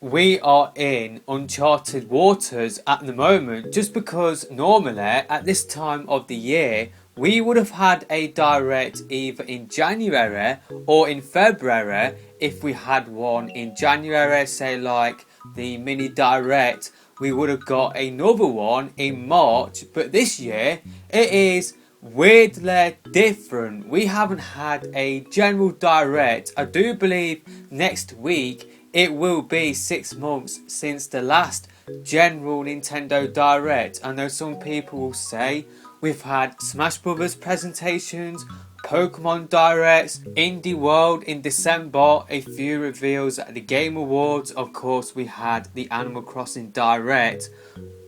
We are in uncharted waters at the moment, just because normally at this time of the year we would have had a direct either in January or in February. If we had one in January, say like the mini direct, we would have got another one in March, but this year it is weirdly different. We haven't had a general direct. I do believe next week it will be 6 months since the last general Nintendo Direct. I know some people will say we've had Smash Brothers presentations, Pokemon Directs, Indie World in December, a few reveals at the Game Awards. Of course, we had the Animal Crossing Direct,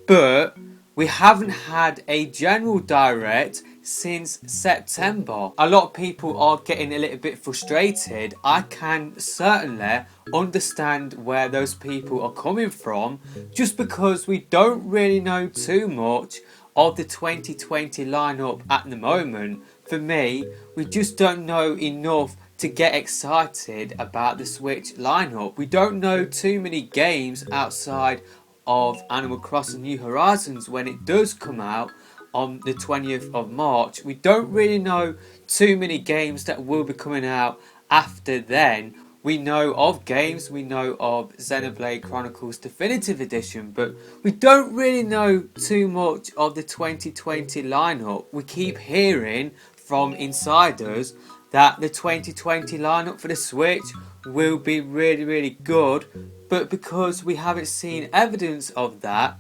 but we haven't had a general direct since September. A lot of people are getting a little bit frustrated. I can certainly understand where those people are coming from, just because we don't really know too much of the 2020 lineup at the moment. For me, we just don't know enough to get excited about the Switch lineup. We don't know too many games outside of Animal Crossing New Horizons when it does come out on the 20th of March. We don't really know too many games that will be coming out after then. We know of games, we know of Xenoblade Chronicles Definitive Edition, but we don't really know too much of the 2020 lineup. We keep hearing from insiders that the 2020 lineup for the Switch will be really good, but because we haven't seen evidence of that,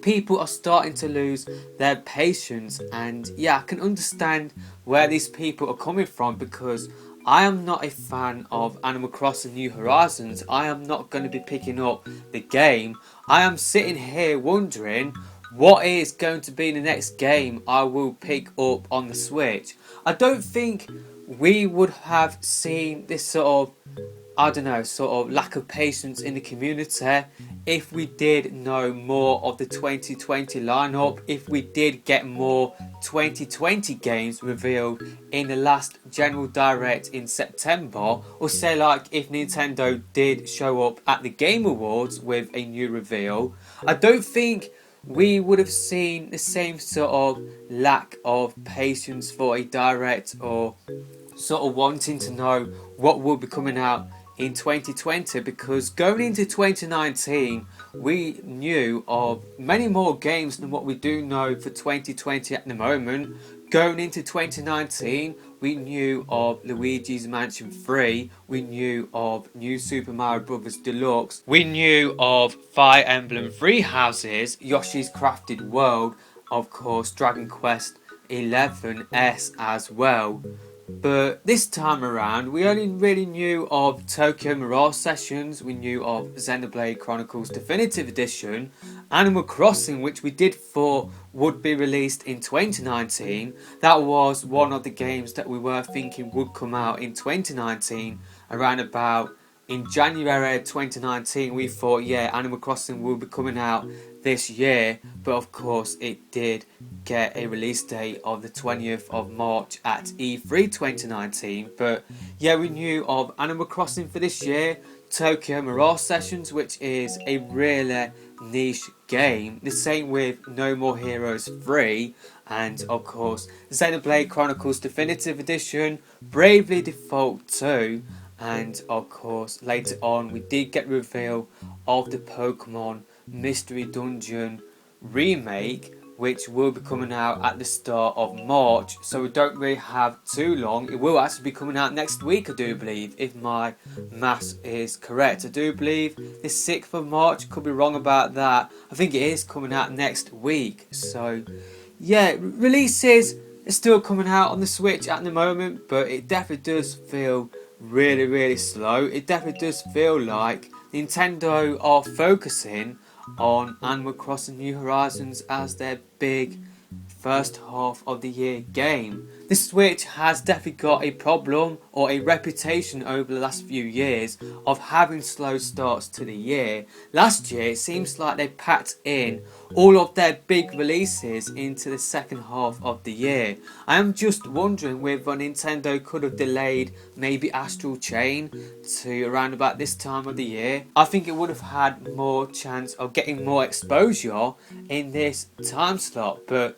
people are starting to lose their patience. And yeah, I can understand where these people are coming from, because I am not a fan of Animal Crossing New Horizons. I am not going to be picking up the game. I am sitting here wondering what is going to be the next game I will pick up on the Switch. I don't think we would have seen this sort of, I don't know, sort of lack of patience in the community if we did know more of the 2020 lineup, if we did get more 2020 games revealed in the last general direct in September, or say like if Nintendo did show up at the Game Awards with a new reveal. I don't think we would have seen the same sort of lack of patience for a direct, or sort of wanting to know what will be coming out in 2020, because going into 2019 we knew of many more games than what we do know for 2020 at the moment. Going into 2019 we knew of Luigi's Mansion 3, we knew of New Super Mario Bros. Deluxe, we knew of Fire Emblem Three Houses, Yoshi's Crafted World, of course Dragon Quest 11S as well. But this time around, we only really knew of Tokyo Mirage Sessions, we knew of Xenoblade Chronicles Definitive Edition, Animal Crossing, which we did thought would be released in 2019. That was one of the games that we were thinking would come out in 2019, around about in January 2019. We thought, yeah, Animal Crossing will be coming out this year, but of course it did get a release date of the 20th of March at E3 2019. But yeah, we knew of Animal Crossing for this year, Tokyo Mirage Sessions, which is a really niche game, the same with No More Heroes 3, and of course Xenoblade Chronicles Definitive Edition, Bravely Default 2, and of course later on we did get reveal of the Pokemon Mystery Dungeon remake, which will be coming out at the start of March, so we don't really have too long. It will actually be coming out next week, I do believe, if my maths is correct. I do believe the 6th of March, could be wrong about that. I think it is coming out next week. So yeah, releases are still coming out on the Switch at the moment, but it definitely does feel really slow. It definitely does feel like Nintendo are focusing on Animal Crossing New Horizons as their big first half of the year game. The Switch has definitely got a problem or a reputation over the last few years of having slow starts to the year. Last year it seems like they packed in all of their big releases into the second half of the year. I am just wondering whether Nintendo could have delayed maybe Astral Chain to around about this time of the year. I think it would have had more chance of getting more exposure in this time slot, but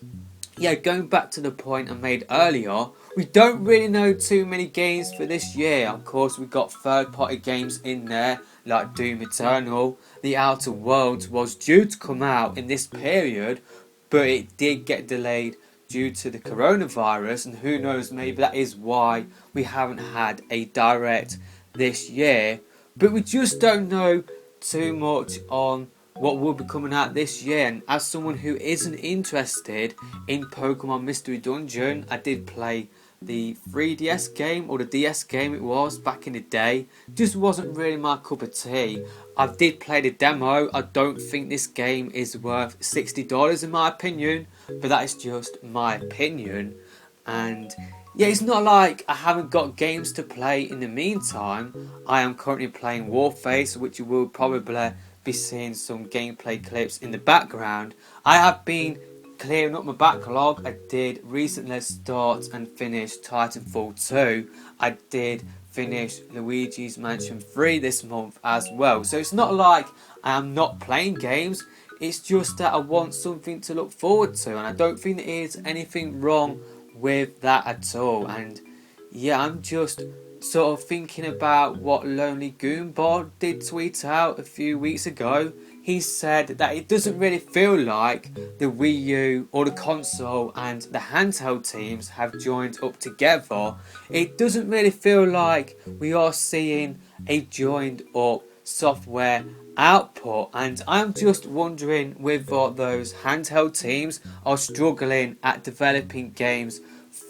yeah, going back to the point I made earlier, we don't really know too many games for this year. Of course, we've got third-party games in there, like Doom Eternal. The Outer Worlds was due to come out in this period, but it did get delayed due to the coronavirus, and who knows, maybe that is why we haven't had a direct this year. But we just don't know too much on what will be coming out this year, and as someone who isn't interested in Pokemon Mystery Dungeon, I did play the 3DS game, or the DS game it was back in the day. Just wasn't really my cup of tea. I did play the demo. I don't think this game is worth $60 in my opinion, but that is just my opinion. And yeah, it's not like I haven't got games to play in the meantime. I am currently playing Warface, which you will probably be seeing some gameplay clips in the background. I have been clearing up my backlog. I did recently start and finish Titanfall 2. I did finish Luigi's Mansion 3 this month as well. So it's not like I am not playing games. It's just that I want something to look forward to, and I don't think there is anything wrong with that at all. And yeah, I'm just sort of thinking about what Lonely Goombot did tweet out a few weeks ago. He said that it doesn't really feel like the Wii U or the console and the handheld teams have joined up together. It doesn't really feel like we are seeing a joined up software output, and I'm just wondering whether those handheld teams are struggling at developing games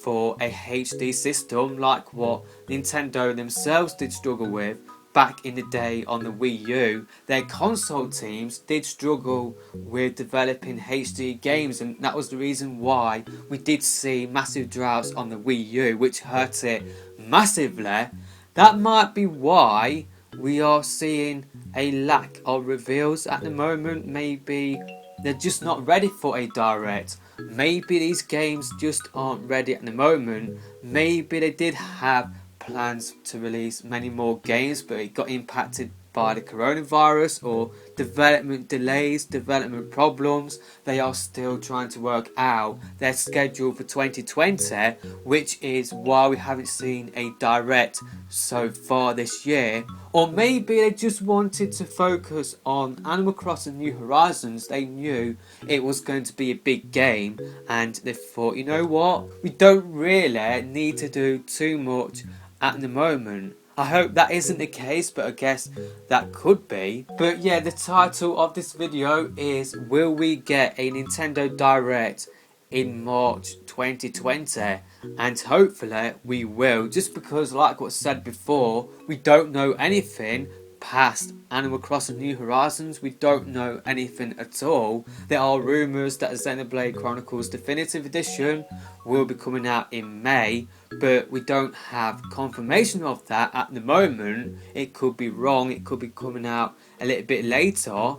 for a HD system like what Nintendo themselves did struggle with back in the day on the Wii U. Their console teams did struggle with developing HD games, and that was the reason why we did see massive droughts on the Wii U, which hurt it massively. That might be why we are seeing a lack of reveals at the moment. Maybe they're just not ready for a direct. Maybe these games just aren't ready at the moment. Maybe they did have plans to release many more games, but it got impacted by the coronavirus or development delays, development problems. They are still trying to work out their schedule for 2020, which is why we haven't seen a direct so far this year. Or maybe they just wanted to focus on Animal Crossing New Horizons. They knew it was going to be a big game, and they thought, you know what, we don't really need to do too much at the moment. I hope that isn't the case, but I guess that could be. But yeah, the title of this video is, will we get a Nintendo Direct in March 2020? And hopefully we will, just because like what I said before, we don't know anything past Animal Crossing New Horizons. We don't know anything at all. There are rumours that Xenoblade Chronicles Definitive Edition will be coming out in May, but we don't have confirmation of that at the moment. It could be wrong, it could be coming out a little bit later,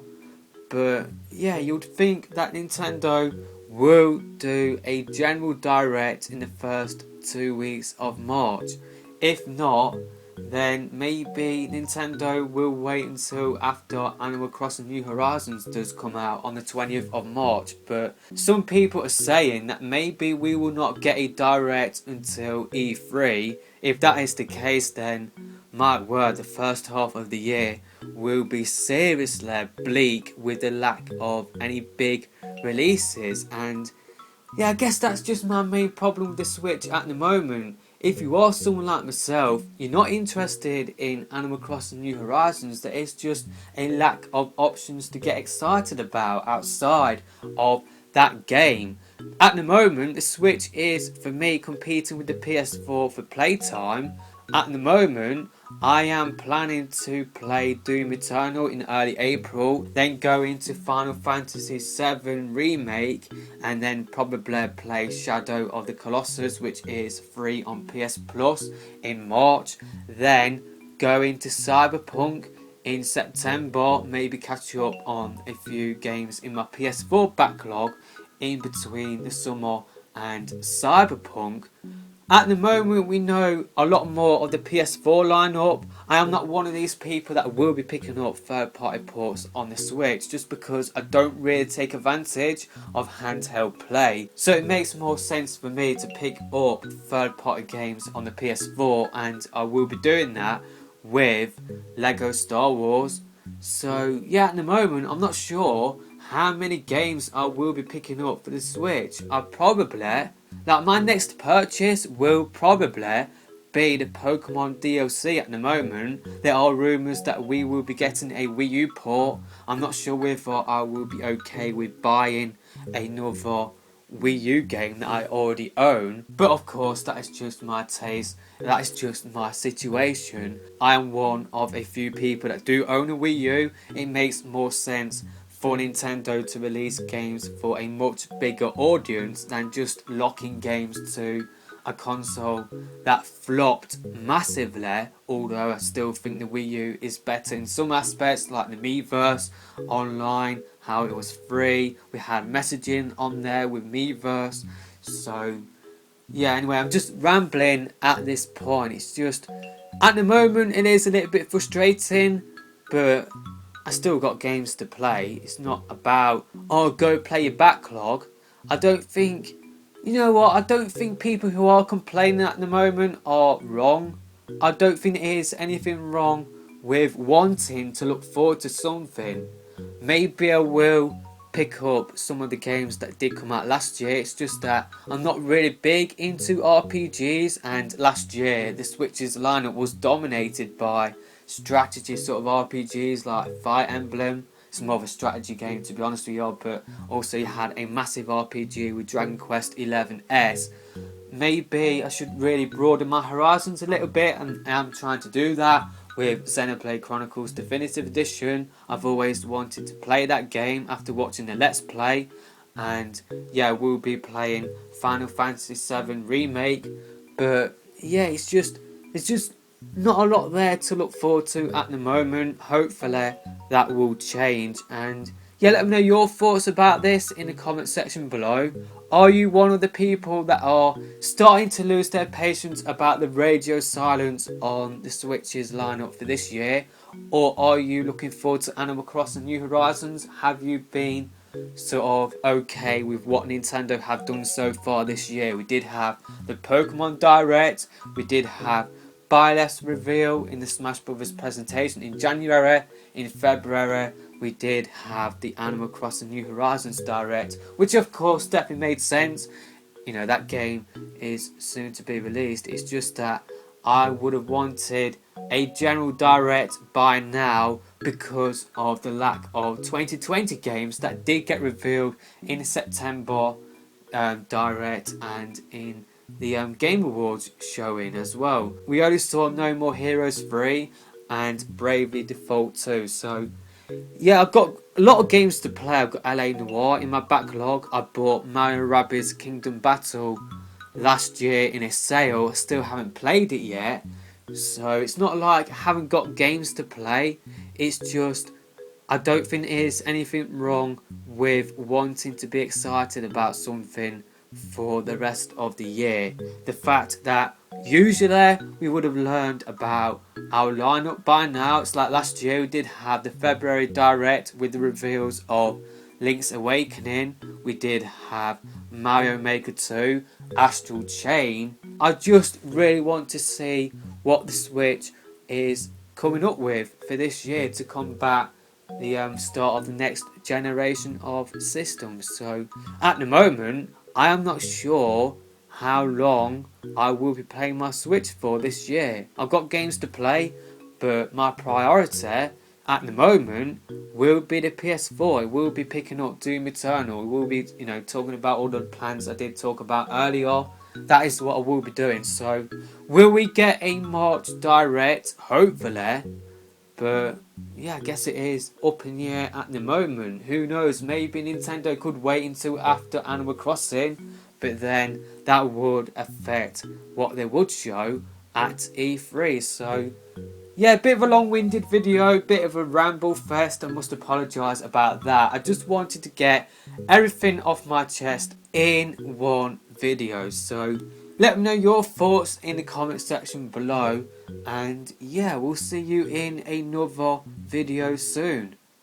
but yeah, you'd think that Nintendo will do a general direct in the first 2 weeks of March. If not, then maybe Nintendo will wait until after Animal Crossing New Horizons does come out on the 20th of March. But some people are saying that maybe we will not get a direct until E3. If that is the case, then my word, the first half of the year will be seriously bleak with the lack of any big releases. And yeah, I guess that's just my main problem with the Switch at the moment. If you are someone like myself, you're not interested in Animal Crossing New Horizons, there is just a lack of options to get excited about outside of that game. At the moment, the Switch is, for me, competing with the PS4 for playtime. At the moment, I am planning to play Doom Eternal in early April, then go into Final Fantasy VII Remake, and then probably play Shadow of the Colossus, which is free on PS Plus in March, then go into Cyberpunk in September, maybe catch up on a few games in my PS4 backlog in between the summer and Cyberpunk. At the moment, we know a lot more of the PS4 lineup. I am not one of these people that will be picking up third-party ports on the Switch just because I don't really take advantage of handheld play. So it makes more sense for me to pick up third-party games on the PS4, and I will be doing that with Lego Star Wars. So yeah, at the moment, I'm not sure how many games I will be picking up for the Switch. My next purchase will probably be the Pokemon DLC at the moment. There are rumours that we will be getting a Wii U port. I'm not sure whether I will be okay with buying another Wii U game that I already own. But of course, that is just my taste. That is just my situation. I am one of a few people that do own a Wii U. It makes more sense for Nintendo to release games for a much bigger audience than just locking games to a console that flopped massively, although I still think the Wii U is better in some aspects, like the Miiverse online, how it was free, we had messaging on there with Miiverse. So yeah, anyway, I'm just rambling at this point. It's just, at the moment it is a little bit frustrating, but I still got games to play. It's not about, oh, go play your backlog. I don't think, you know what, I don't think people who are complaining at the moment are wrong. I don't think there is anything wrong with wanting to look forward to something. Maybe I will pick up some of the games that did come out last year. It's just that I'm not really big into RPGs, and last year the Switch's lineup was dominated by strategy sort of RPGs like Fire Emblem. It's more of a strategy game, to be honest with you, but also you had a massive RPG with Dragon Quest XI-S. Maybe I should really broaden my horizons a little bit, and I'm trying to do that with Xenoblade Chronicles Definitive Edition. I've always wanted to play that game after watching the Let's Play, and yeah, we'll be playing Final Fantasy VII Remake. But yeah, it's just not a lot there to look forward to at the moment. Hopefully that will change, and yeah, let me know your thoughts about this in the comment section below. Are you one of the people that are starting to lose their patience about the radio silence on the Switch's lineup for this year? Or are you looking forward to Animal Crossing New Horizons? Have you been sort of okay with what Nintendo have done so far this year? We did have the Pokemon Direct, we did have Byleth's reveal in the Smash Brothers presentation in January. In February, we did have the Animal Crossing New Horizons Direct, which of course definitely made sense. You know, that game is soon to be released. It's just that I would have wanted a general Direct by now because of the lack of 2020 games that did get revealed in September Direct and in the Game Awards showing as well. We only saw No More Heroes 3 and Bravely Default 2. So yeah, I've got a lot of games to play. I've got LA Noire in my backlog. I bought Mario Rabbids Kingdom Battle last year in a sale. I still haven't played it yet. So it's not like I haven't got games to play. It's just I don't think there's anything wrong with wanting to be excited about something for the rest of the year. The fact that usually we would have learned about our lineup by now. It's like last year we did have the February Direct with the reveals of Link's Awakening. We did have Mario Maker 2, Astral Chain. I just really want to see what the Switch is coming up with for this year to combat the start of the next generation of systems. So at the moment, I am not sure how long I will be playing my Switch for this year. I've got games to play, but my priority at the moment will be the PS4. I will be picking up Doom Eternal. We will be, talking about all the plans I did talk about earlier. that is what I will be doing. So, will we get a March Direct? Hopefully. But yeah, I guess it is up in the air at the moment. Who knows? Maybe Nintendo could wait until after Animal Crossing, but then that would affect what they would show at E3. So yeah, a bit of a long-winded video, bit of a ramble fest. I must apologise about that. I just wanted to get everything off my chest in one video. So let me know your thoughts in the comment section below. And yeah, we'll see you in another video soon.